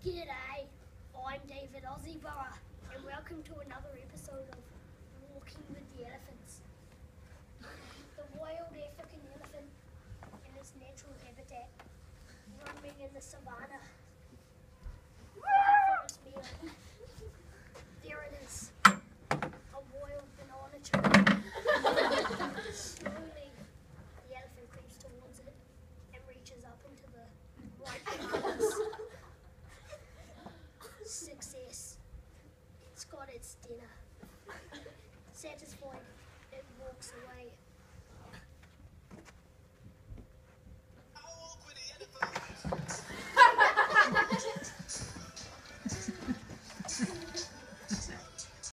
G'day, I'm David Ozzyburgh, and welcome to another episode of Walking with the Elephants. The wild African elephant in its natural habitat, roaming in the savannah, looking for its meal. There it is, a wild banana tree. Slowly, the elephant creeps towards it and reaches up into the ripe bananas. Success. It's got its dinner. Satisfied.